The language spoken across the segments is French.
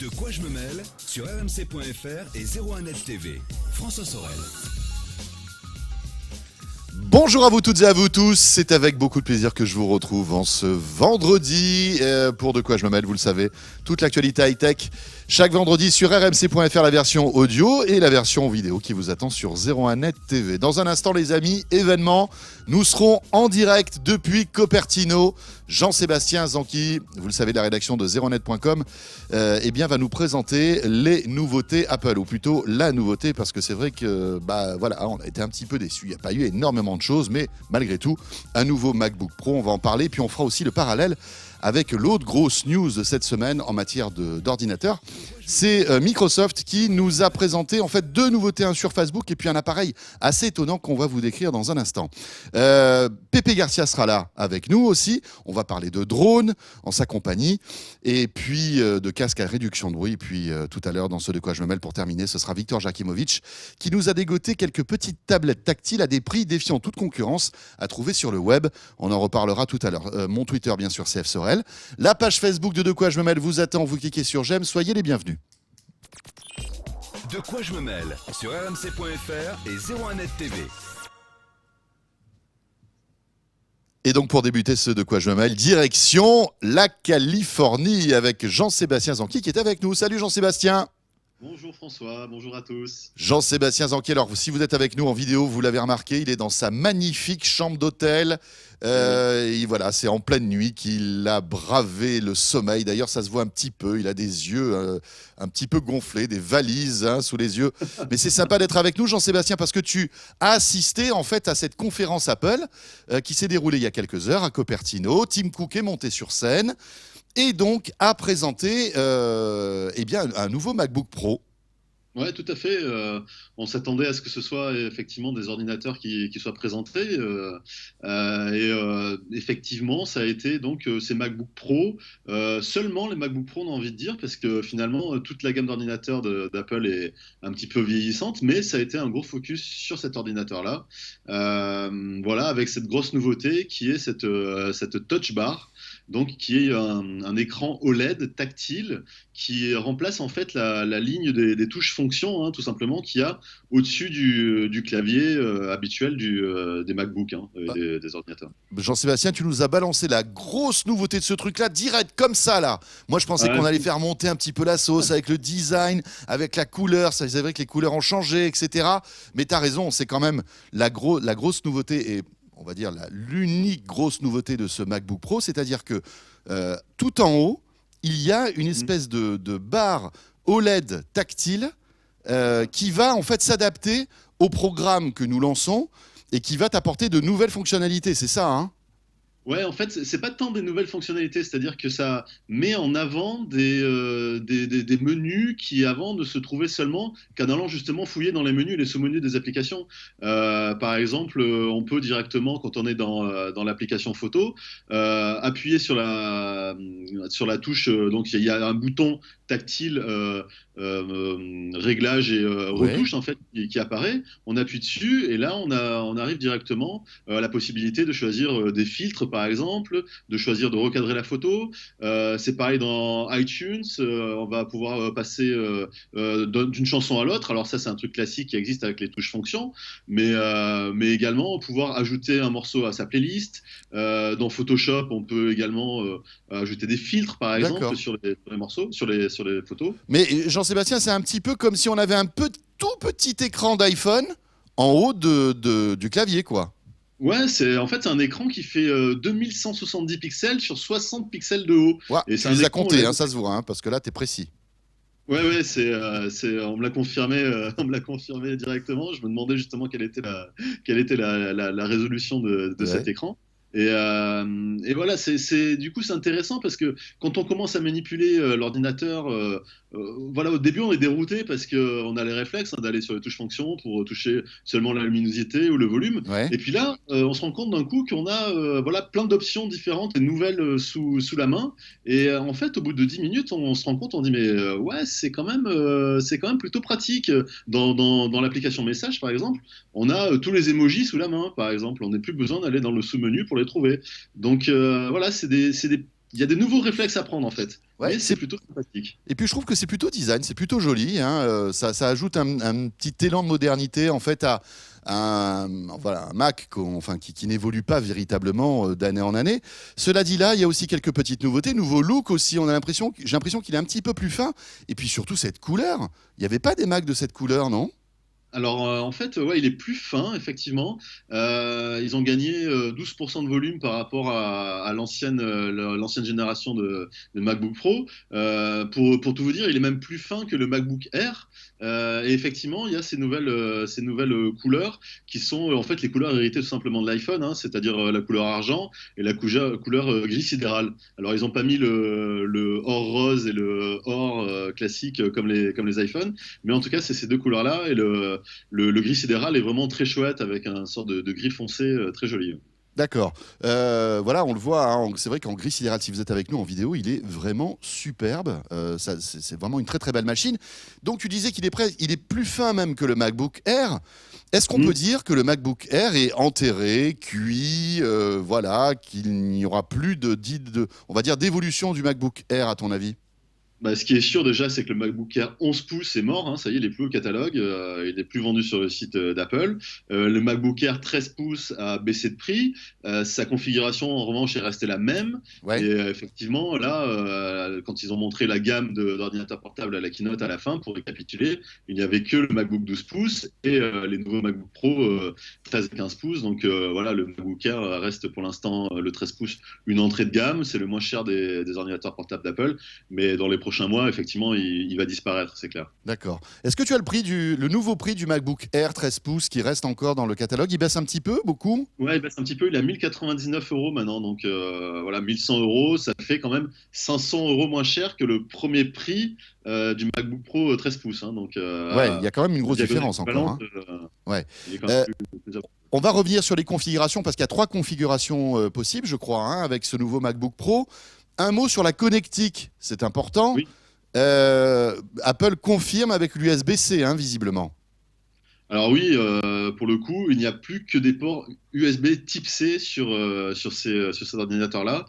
De quoi je me mêle sur rmc.fr et 01net TV. François Sorel. Bonjour à vous toutes et à vous tous, c'est avec beaucoup de plaisir que je vous retrouve en ce vendredi pour De quoi je me mêle, vous le savez, toute l'actualité high-tech, chaque vendredi sur rmc.fr la version audio et la version vidéo qui vous attend sur 01net TV. Dans un instant les amis, événement, nous serons en direct depuis Cupertino. Jean-Sébastien Zanqui, vous le savez, de la rédaction de 01net.com, va nous présenter les nouveautés Apple, ou plutôt la nouveauté, parce que c'est vrai que on a été un petit peu déçus. Il n'y a pas eu énormément de choses, mais malgré tout, un nouveau MacBook Pro, on va en parler, puis on fera aussi le parallèle avec l'autre grosse news de cette semaine en matière d'ordinateur. C'est Microsoft qui nous a présenté en fait deux nouveautés, un sur Facebook et puis un appareil assez étonnant qu'on va vous décrire dans un instant. Pépé Garcia sera là avec nous aussi. On va parler de drones en sa compagnie et puis de casques à réduction de bruit. Et puis tout à l'heure dans ce De quoi je me mêle pour terminer, ce sera Victor Jakimovic qui nous a dégoté quelques petites tablettes tactiles à des prix défiant toute concurrence à trouver sur le web. On en reparlera tout à l'heure. Mon Twitter bien sûr, CF Sorel. La page Facebook de quoi je me mêle vous attend. Vous cliquez sur j'aime. Soyez les bienvenus. De quoi je me mêle sur rmc.fr et 01net TV. Et donc pour débuter ce De quoi je me mêle, direction la Californie avec Jean-Sébastien Zanqui qui est avec nous. Salut Jean-Sébastien. Bonjour François, bonjour à tous. Jean-Sébastien Zanqui, alors si vous êtes avec nous en vidéo, vous l'avez remarqué, il est dans sa magnifique chambre d'hôtel. Et voilà, c'est en pleine nuit qu'il a bravé le sommeil. D'ailleurs, ça se voit un petit peu. Il a des yeux un petit peu gonflés, des valises sous les yeux. Mais c'est sympa d'être avec nous, Jean-Sébastien, parce que tu as assisté en fait à cette conférence Apple qui s'est déroulée il y a quelques heures à Cupertino. Tim Cook est monté sur scène et donc a présenté un nouveau MacBook Pro. Ouais, tout à fait. On s'attendait à ce que ce soit effectivement des ordinateurs qui soient présentés. Effectivement, ça a été donc ces MacBook Pro. Seulement les MacBook Pro, on a envie de dire, parce que finalement, toute la gamme d'ordinateurs d'Apple est un petit peu vieillissante, mais ça a été un gros focus sur cet ordinateur-là. Voilà, avec cette grosse nouveauté qui est cette Touch Bar. Donc, qui est un écran OLED tactile qui remplace en fait la ligne des touches fonctions, tout simplement, qu'il y a au-dessus du clavier habituel des MacBooks, des ordinateurs. Jean-Sébastien, tu nous as balancé la grosse nouveauté de ce truc-là, direct comme ça, là. Moi, je pensais qu'on allait faire monter un petit peu la sauce avec le design, avec la couleur. C'est vrai que les couleurs ont changé, etc. Mais tu as raison, c'est quand même la grosse nouveauté et on va dire l'unique grosse nouveauté de ce MacBook Pro, c'est-à-dire que tout en haut, il y a une espèce de barre OLED tactile qui va en fait s'adapter au programme que nous lançons et qui va t'apporter de nouvelles fonctionnalités, c'est ça, hein ? Ouais, en fait, c'est pas tant des nouvelles fonctionnalités, c'est-à-dire que ça met en avant des menus qui avant ne se trouvaient seulement qu'en allant justement fouiller dans les menus et les sous-menus des applications. Par exemple, on peut directement, quand on est dans l'application photo, appuyer sur la touche, donc il y a un bouton tactile réglage et retouche en fait qui apparaît. On appuie dessus et là on arrive directement à la possibilité de choisir des filtres par exemple, de choisir de recadrer la photo. C'est pareil dans iTunes, on va pouvoir passer d'une chanson à l'autre. Alors ça c'est un truc classique qui existe avec les touches fonctions, mais également pouvoir ajouter un morceau à sa playlist. Dans Photoshop on peut également ajouter des filtres par exemple sur les morceaux, sur les photos. Mais Jean-Sébastien, c'est un petit peu comme si on avait un tout petit écran d'iPhone en haut du clavier, quoi. Ouais, c'est un écran qui fait 2170 pixels sur 60 pixels de haut. Ouais, et tu les as comptés, ça se voit, parce que là, t'es précis. Ouais, on me l'a confirmé directement. Je me demandais justement quelle était la résolution de cet écran. Et voilà, du coup, c'est intéressant parce que quand on commence à manipuler l'ordinateur, voilà, au début, on est dérouté parce qu'on a les réflexes d'aller sur les touches fonctions pour toucher seulement la luminosité ou le volume. Ouais. Et puis là, on se rend compte d'un coup qu'on a voilà, plein d'options différentes et nouvelles sous la main. Et en fait, au bout de 10 minutes, on se rend compte, on dit, mais ouais, c'est quand même plutôt pratique. Dans l'application message, par exemple, on a tous les emojis sous la main, par exemple. On n'a plus besoin d'aller dans le sous-menu pour les trouver. Donc voilà, c'est des il y a des nouveaux réflexes à prendre en fait. Ouais, Mais c'est plutôt sympathique. et puis je trouve que c'est plutôt design, c'est plutôt joli, hein, ça ajoute un petit élan de modernité en fait à voilà, un Mac qui n'évolue pas véritablement d'année en année. Cela dit là, il y a aussi quelques petites nouveautés, nouveau look aussi. J'ai l'impression qu'il est un petit peu plus fin. Et puis surtout cette couleur. Il n'y avait pas des Macs de cette couleur, non? Alors en fait, ouais, il est plus fin, effectivement. Ils ont gagné 12% de volume par rapport à l'ancienne génération de MacBook Pro. Pour tout vous dire, il est même plus fin que le MacBook Air. Et effectivement, il y a ces nouvelles couleurs qui sont en fait les couleurs héritées tout simplement de l'iPhone, hein, c'est-à-dire la couleur argent et la couleur gris sidéral. Alors ils n'ont pas mis le or rose et le or classique comme les iPhones, mais en tout cas, c'est ces deux couleurs-là. Et le gris sidéral est vraiment très chouette avec un sort de gris foncé très joli. D'accord. Voilà, on le voit. Hein, c'est vrai qu'en gris sidéral, si vous êtes avec nous en vidéo, il est vraiment superbe. C'est vraiment une très très belle machine. Donc tu disais il est plus fin même que le MacBook Air. Est-ce qu'on peut dire que le MacBook Air est enterré, cuit, voilà, qu'il n'y aura plus on va dire, d'évolution du MacBook Air à ton avis? Bah, ce qui est sûr déjà, c'est que le MacBook Air 11 pouces est mort, hein, ça y est, il n'est plus au catalogue, il n'est plus vendu sur le site d'Apple. Le MacBook Air 13 pouces a baissé de prix, sa configuration en revanche est restée la même. Ouais. Et effectivement, là, quand ils ont montré la gamme d'ordinateurs portables à la keynote à la fin, pour récapituler, il n'y avait que le MacBook 12 pouces et les nouveaux MacBook Pro 13 et 15 pouces. Donc voilà, le MacBook Air reste pour l'instant le 13 pouces une entrée de gamme, c'est le moins cher des ordinateurs portables d'Apple, mais dans les prochains mois, effectivement, il va disparaître, c'est clair. D'accord. Est-ce que tu as le nouveau prix du MacBook Air 13 pouces qui reste encore dans le catalogue? Il baisse un petit peu, beaucoup? Ouais, il baisse un petit peu, il est à 1099 euros maintenant, donc voilà, 1100 euros, ça fait quand même 500 euros moins cher que le premier prix du MacBook Pro 13 pouces. Hein, donc, Ouais, il y a quand même une grosse différence encore. Hein. Ouais. Il est quand même plus On va revenir sur les configurations parce qu'il y a 3 configurations possibles, je crois, hein, avec ce nouveau MacBook Pro. Un mot sur la connectique, c'est important. Oui. Apple confirme avec l'USB-C, hein, visiblement. Alors oui, pour le coup, il n'y a plus que des ports USB type C sur ces ordinateurs-là.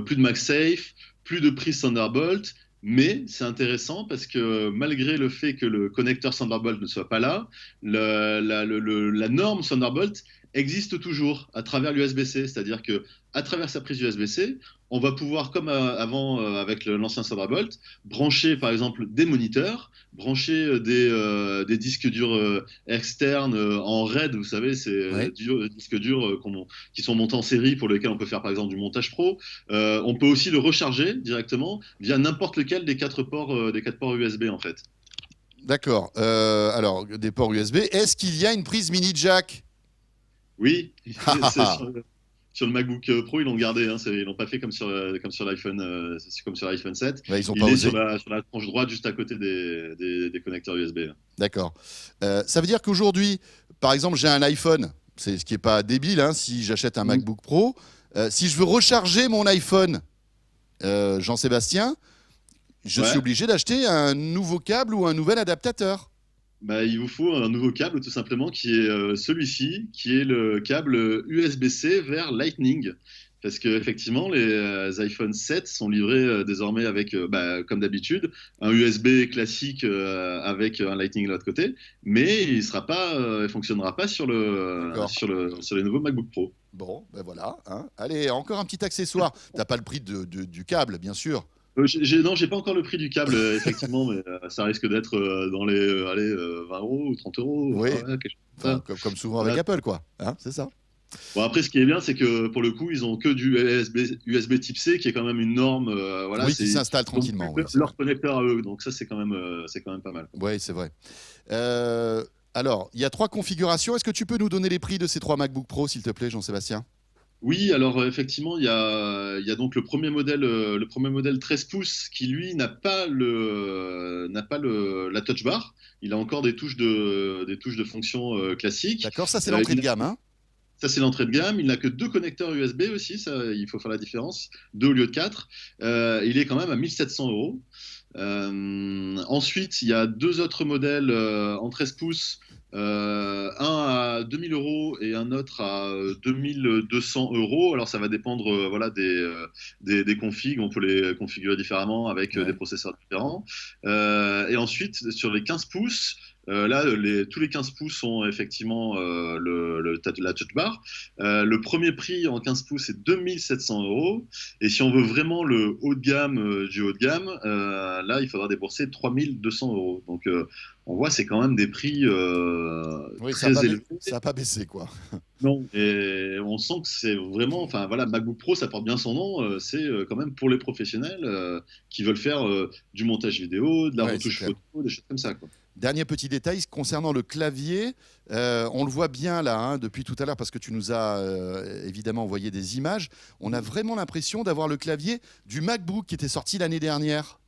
Plus de MagSafe, plus de prise Thunderbolt. Mais c'est intéressant parce que malgré le fait que le connecteur Thunderbolt ne soit pas là, la norme Thunderbolt existe toujours à travers l'USB-C. C'est-à-dire que à travers sa prise USB-C, on va pouvoir, comme avant avec l'ancien Thunderbolt, brancher par exemple des moniteurs, brancher des disques durs externes en RAID, vous savez, c'est Ouais. disques durs qui sont montés en série pour lesquels on peut faire par exemple du montage pro. On peut aussi le recharger directement via n'importe lequel des quatre ports USB en fait. D'accord. Alors, des ports USB. Est-ce qu'il y a une prise mini jack? Oui, c'est sur le MacBook Pro, ils l'ont gardé. Hein, ils l'ont pas fait comme sur l'iPhone, comme sur l'iPhone 7. Ouais, ils ont Il pas est osé. sur la tranche droite, juste à côté des connecteurs USB. D'accord. Ça veut dire qu'aujourd'hui, par exemple, j'ai un iPhone, c'est ce qui n'est pas débile, hein, si j'achète un Mm. MacBook Pro. Si je veux recharger mon iPhone, Jean-Sébastien, je suis Ouais. obligé d'acheter un nouveau câble ou un nouvel adaptateur. Bah, il vous faut un nouveau câble, tout simplement, qui est celui-ci, qui est le câble USB-C vers Lightning. Parce que effectivement, les iPhone 7 sont livrés désormais avec, comme d'habitude, un USB classique avec un Lightning de l'autre côté, mais il fonctionnera pas sur D'accord. sur les nouveaux MacBook Pro. Bon, ben voilà. Hein. Allez, encore un petit accessoire. T'as pas le prix du câble, bien sûr. Non, j'ai pas encore le prix du câble, effectivement, mais ça risque d'être dans les 20 euros ou 30 euros, Oui. enfin, ouais, quelque chose comme Enfin, ça. comme souvent avec Voilà. Apple, quoi. Hein, c'est ça. Bon, après, ce qui est bien, c'est que pour le coup, ils ont que du USB type C, qui est quand même une norme. Voilà, Oui, qui s'installe ils ont tranquillement. plus Oui, c'est vrai. leur connecteur à eux. Donc ça, c'est quand même pas mal. Oui, c'est vrai. Alors, il y a 3 configurations. Est-ce que tu peux nous donner les prix de ces 3 MacBook Pro, s'il te plaît, Jean-Sébastien? Oui, alors effectivement, il y a donc le premier modèle 13 pouces qui lui n'a pas la touch bar. Il a encore des touches de fonction classiques. D'accord, ça c'est Euh, l'entrée il de a- gamme, hein? Ça, c'est l'entrée de gamme. Il n'a que 2 connecteurs USB aussi, ça, il faut faire la différence. 2 au lieu de 4. Il est quand même à 1700 euros. Ensuite, il y a 2 autres modèles en 13 pouces un à 2000 euros et un autre à 2200 euros. Alors ça va dépendre voilà, des configs, on peut les configurer différemment avec des Ouais. processeurs différents. Et ensuite, sur les 15 pouces, tous les 15 pouces ont effectivement la touch bar. Le premier prix en 15 pouces est 2700 euros. Et si on veut vraiment le haut de gamme du haut de gamme, là, il faudra débourser 3200 euros. Donc, on voit, c'est quand même des prix Oui, très élevés. ça a pas baissé, quoi. Non. Et on sent que c'est vraiment, enfin voilà, MacBook Pro, ça porte bien son nom. C'est quand même pour les professionnels qui veulent faire du montage vidéo, de la Ouais, c'est retouche clair. photo, des choses comme ça, quoi. Dernier petit détail concernant le clavier, on le voit bien là hein, depuis tout à l'heure parce que tu nous as évidemment envoyé des images. On a vraiment l'impression d'avoir le clavier du MacBook qui était sorti l'année dernière.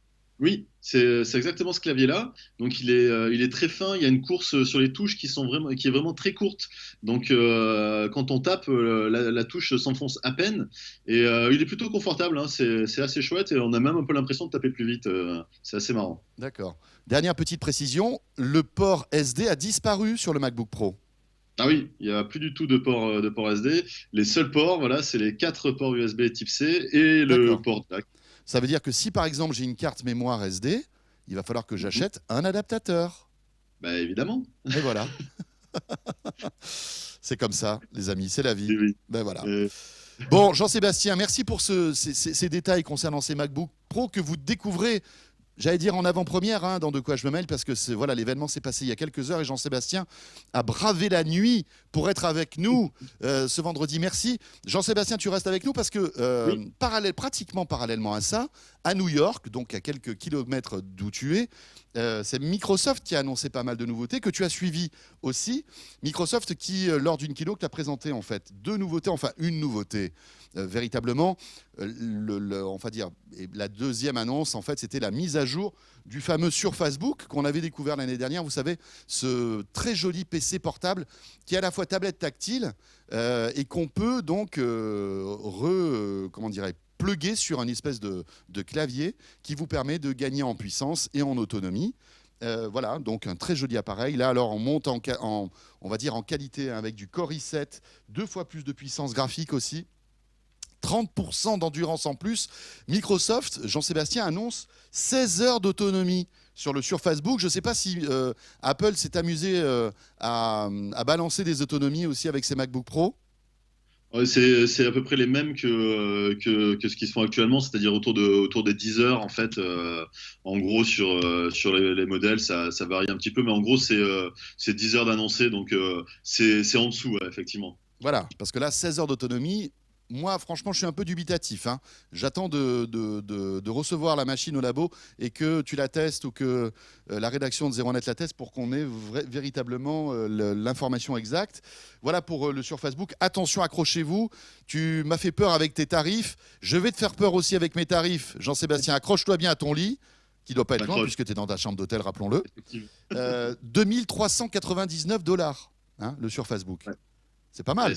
Oui, c'est exactement ce clavier-là. Donc il est très fin. Il y a une course sur les touches qui est vraiment très courte. Donc quand on tape, la touche s'enfonce à peine. Et il est plutôt confortable, hein. C'est assez chouette et on a même un peu l'impression de taper plus vite. C'est assez marrant. D'accord. Dernière petite précision, le port SD a disparu sur le MacBook Pro. Ah oui, il n'y a plus du tout de port SD. Les seuls ports, voilà, c'est les quatre ports USB type C et le D'accord. port jack. Ça veut dire que si par exemple j'ai une carte mémoire SD, il va falloir que Mhm. j'achète un adaptateur. Bah évidemment. Et voilà. C'est comme ça, les amis, c'est la vie. Oui, oui. Ben voilà. Euh, Bon, Jean-Sébastien, merci pour ces détails concernant ces MacBook Pro que vous découvrez, j'allais dire en avant-première, hein, dans De quoi je me mêle, parce que voilà, l'événement s'est passé il y a quelques heures et Jean-Sébastien a bravé la nuit pour être avec nous ce vendredi. Merci. Jean-Sébastien, tu restes avec nous parce que oui. pratiquement parallèlement à ça, à New York, donc à quelques kilomètres d'où tu es, c'est Microsoft qui a annoncé pas mal de nouveautés que tu as suivies aussi. Microsoft qui, lors d'une keynote, t'a présenté en fait deux nouveautés, enfin une nouveauté véritablement. On va dire, et la deuxième annonce, en fait, c'était la mise à jour du fameux Surface Book qu'on avait découvert l'année dernière. Vous savez, ce très joli PC portable qui est à la fois tablette tactile et qu'on peut donc comment dirais pluguer sur une espèce de clavier qui vous permet de gagner en puissance et en autonomie. Voilà, donc un très joli appareil. Là, alors, on monte on va dire en qualité hein, avec du Core i7, deux fois plus de puissance graphique aussi. 30% d'endurance en plus. Microsoft, Jean-Sébastien, annonce 16 heures d'autonomie sur le Surface Book. Je ne sais pas si Apple s'est amusé à balancer des autonomies aussi avec ses MacBook Pro. Ouais, c'est à peu près les mêmes que ce qui se font actuellement, c'est-à-dire autour des 10 heures en fait. En gros, sur les modèles, ça varie un petit peu, mais en gros, c'est 10 heures d'annoncé, donc c'est en dessous, ouais, effectivement. Voilà, parce que là, 16 heures d'autonomie, moi, franchement, je suis un peu dubitatif, hein. J'attends de recevoir la machine au labo et que tu la testes ou que la rédaction de 01net la teste pour qu'on ait véritablement l'information exacte. Voilà pour le Surface Book. Attention, accrochez-vous. Tu m'as fait peur avec tes tarifs. Je vais te faire peur aussi avec mes tarifs. Jean-Sébastien, accroche-toi bien à ton lit, qui ne doit pas être loin J'accroche, puisque tu es dans ta chambre d'hôtel, rappelons-le. effectivement. 2399 $, hein, le Surface Book. Ouais. C'est pas Ouais, mal.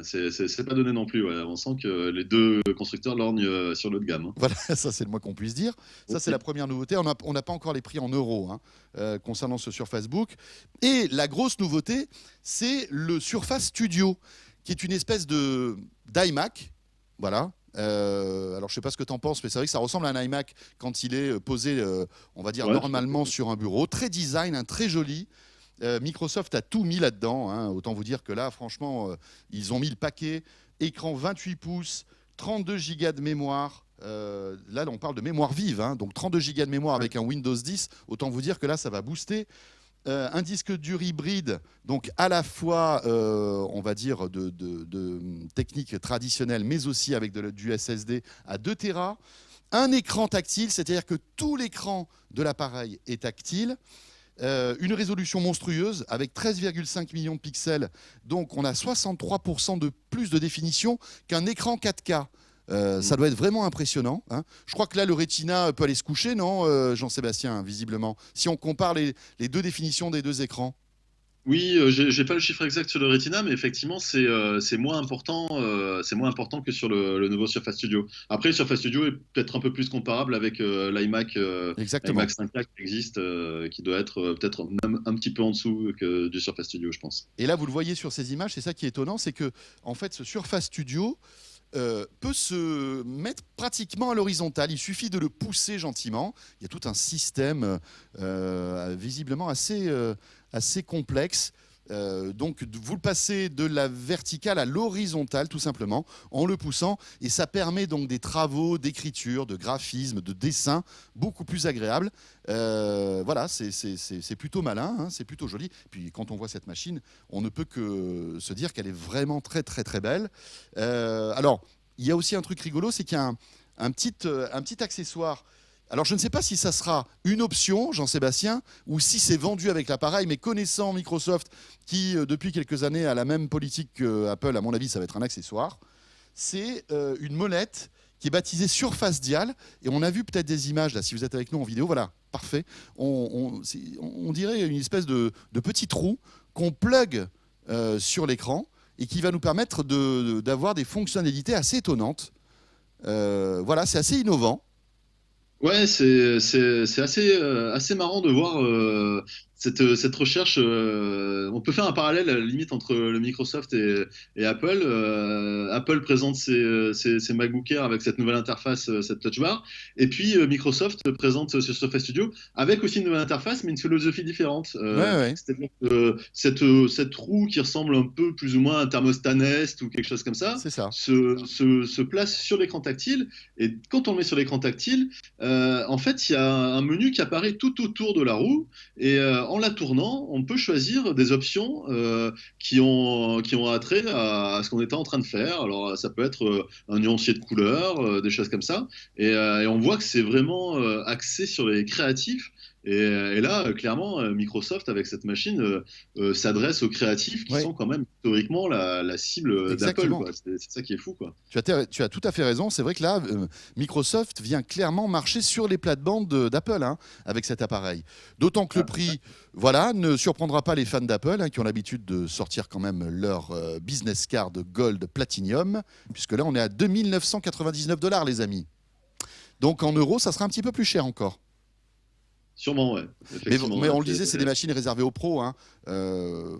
c'est pas donné non plus. Ouais. On sent que les deux constructeurs lorgnent sur le haut de gamme, hein. Voilà, ça c'est le moins qu'on puisse dire. Ça c'est Ok. la première nouveauté. On n'a pas encore les prix en euros hein, concernant ce Surface Book. Et la grosse nouveauté, c'est le Surface Studio, qui est une espèce de d'iMac. Voilà. Alors je sais pas ce que tu en penses, mais c'est vrai que ça ressemble à un iMac quand il est posé, on va dire Ouais, tout à fait. normalement sur un bureau. Très design, hein, très joli. Microsoft a tout mis là-dedans, hein. Autant vous dire que là, franchement, ils ont mis le paquet. Écran 28 pouces, 32 gigas de mémoire. Là, on parle de mémoire vive, hein. Donc 32 gigas de mémoire Ouais. avec un Windows 10. Autant vous dire que là, ça va booster. Un disque dur hybride, donc à la fois, on va dire, de technique traditionnelle, mais aussi avec du SSD à 2 Tera. Un écran tactile, c'est-à-dire que tout l'écran de l'appareil est tactile. Une résolution monstrueuse avec 13,5 millions de pixels. Donc on a 63% de plus de définition qu'un écran 4K. Ça doit être vraiment impressionnant, hein. Je crois que là, le Retina peut aller se coucher, non, Jean-Sébastien, visiblement, si on compare les deux définitions des deux écrans. Oui, j'ai pas le chiffre exact sur le Retina, mais effectivement, c'est moins important que sur le nouveau Surface Studio. Après, Surface Studio est peut-être un peu plus comparable avec l'iMac Exactement. 5K qui existe, qui doit être peut-être même un petit peu en dessous que du Surface Studio, je pense. Et là, vous le voyez sur ces images, c'est ça qui est étonnant, c'est que en fait, ce Surface Studio peut se mettre pratiquement à l'horizontale. Il suffit de le pousser gentiment. Il y a tout un système visiblement assez complexe. Donc, vous le passez de la verticale à l'horizontale, tout simplement, en le poussant. Et ça permet donc des travaux d'écriture, de graphisme, de dessin beaucoup plus agréables. Voilà, c'est plutôt malin, hein, c'est plutôt joli. Puis, quand on voit cette machine, on ne peut que se dire qu'elle est vraiment très, très, très belle. Alors, il y a aussi un truc rigolo, c'est qu'il y a un petit accessoire. Alors, je ne sais pas si ça sera une option, Jean-Sébastien, ou si c'est vendu avec l'appareil, mais connaissant Microsoft, qui depuis quelques années a la même politique que Apple, à mon avis, ça va être un accessoire. C'est une molette qui est baptisée Surface Dial, et on a vu peut-être des images là. Si vous êtes avec nous en vidéo, voilà, parfait. On dirait une espèce de petit trou qu'on plug sur l'écran et qui va nous permettre d'avoir des fonctionnalités assez étonnantes. Voilà, c'est assez innovant. Ouais, c'est assez marrant de voir cette recherche. On peut faire un parallèle à la limite entre le Microsoft et Apple. Apple présente ses MacBook Air avec cette nouvelle interface, cette Touch Bar, et puis Microsoft présente ce Surface Studio avec aussi une nouvelle interface, mais une philosophie différente. Ouais, ouais, C'est-à-dire que cette roue qui ressemble un peu plus ou moins à un thermostat Nest ou quelque chose comme ça c'est ça. se place sur l'écran tactile. Et quand on le met sur l'écran tactile, en fait, il y a un menu qui apparaît tout autour de la roue et en la tournant, on peut choisir des options qui ont attrait à ce qu'on était en train de faire. Alors, ça peut être un nuancier de couleurs, des choses comme ça. Et on voit que c'est vraiment axé sur les créatifs. Et là, clairement, Microsoft, avec cette machine, s'adresse aux créatifs qui Ouais, sont quand même historiquement la cible d'Apple, exactement. quoi. C'est ça qui est fou, quoi. Tu as tout à fait raison. C'est vrai que là, Microsoft vient clairement marcher sur les plates-bandes d'Apple hein, avec cet appareil. D'autant que le Ah, prix, voilà, ne surprendra pas les fans d'Apple hein, qui ont l'habitude de sortir quand même leur business card Gold Platinum, puisque là, on est à 2 999 $, les amis. Donc en euros, ça sera un petit peu plus cher encore. sûrement, ouais. Mais Effectivement, on ouais, le disait, c'est des c'est- machines réservées aux pros. Hein.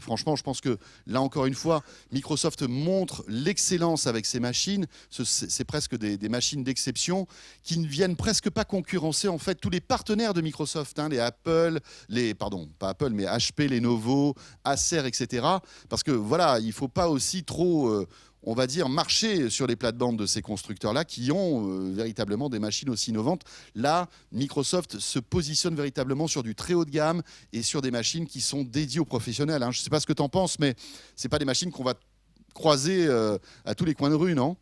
Franchement, je pense que là encore une fois, Microsoft montre l'excellence avec ces machines. C'est presque des machines d'exception qui ne viennent presque pas concurrencer en fait tous les partenaires de Microsoft, hein, les Apple, les pardon, pas Apple, mais HP, Lenovo, Acer, etc. Parce que voilà, il faut pas aussi trop on va dire, marcher sur les plates-bandes de ces constructeurs-là qui ont véritablement des machines aussi innovantes. Là, Microsoft se positionne véritablement sur du très haut de gamme et sur des machines qui sont dédiées aux professionnels. Hein. Je ne sais pas ce que tu en penses, mais ce pas des machines qu'on va croiser à tous les coins de rue, non?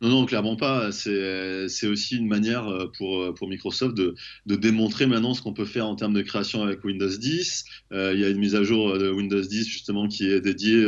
Non, non, clairement pas. C'est aussi une manière pour Microsoft de démontrer maintenant ce qu'on peut faire en termes de création avec Windows 10. Il y a une mise à jour de Windows 10 justement qui est dédiée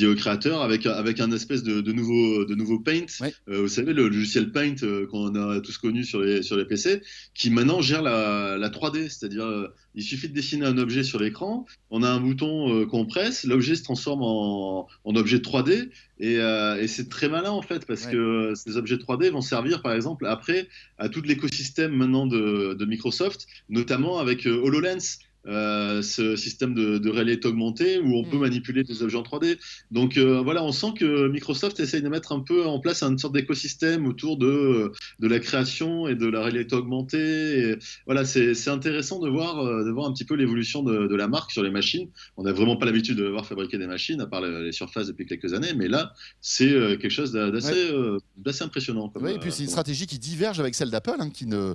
aux créateurs avec un espèce de nouveau Paint. Oui, Vous savez, le logiciel Paint qu'on a tous connu sur les PC, qui maintenant gère la 3D. C'est-à-dire, il suffit de dessiner un objet sur l'écran, on a un bouton qu'on presse, l'objet se transforme en objet 3D. Et c'est très malin en fait, parce ouais. que ces objets 3D vont servir par exemple après à tout l'écosystème maintenant de Microsoft, notamment avec HoloLens. Ce système de réalité augmentée où on peut Hmm. manipuler des objets en 3D. Donc voilà, on sent que Microsoft essaye de mettre un peu en place une sorte d'écosystème autour de la création et de la réalité augmentée. Et voilà, c'est intéressant de voir un petit peu l'évolution de la marque sur les machines. On n'a vraiment pas l'habitude de voir fabriquer des machines, à part les surfaces depuis quelques années, mais là, c'est quelque chose Ouais. d'assez impressionnant Ouais, et puis c'est une comme stratégie qui diverge avec celle d'Apple, hein, qui ne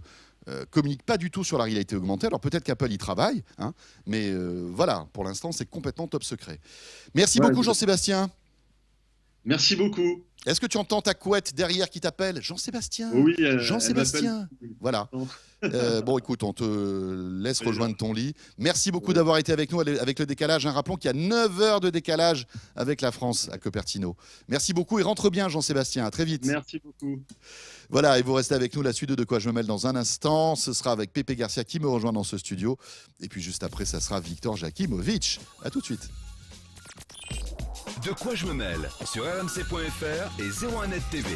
communique pas du tout sur la réalité augmentée. Alors peut-être qu'Apple y travaille, hein, mais voilà, pour l'instant c'est complètement top secret. Merci Ouais, beaucoup Jean-Sébastien. Merci beaucoup. Est-ce que tu entends ta couette derrière qui t'appelle? Jean-Sébastien. Oui, Jean-Sébastien. Voilà. Bon, écoute, on te laisse rejoindre ton lit. Merci beaucoup d'avoir été avec nous avec le décalage. Rappelons qu'il y a 9 heures de décalage avec la France à Cupertino. Merci beaucoup et rentre bien, Jean-Sébastien. À très vite. Merci beaucoup. Voilà, et vous restez avec nous. La suite de quoi je me mêle dans un instant. Ce sera avec Pépé Garcia qui me rejoint dans ce studio. Et puis juste après, ça sera Victor Jakimovic. À tout de suite. De quoi je me mêle sur rmc.fr et 01net TV.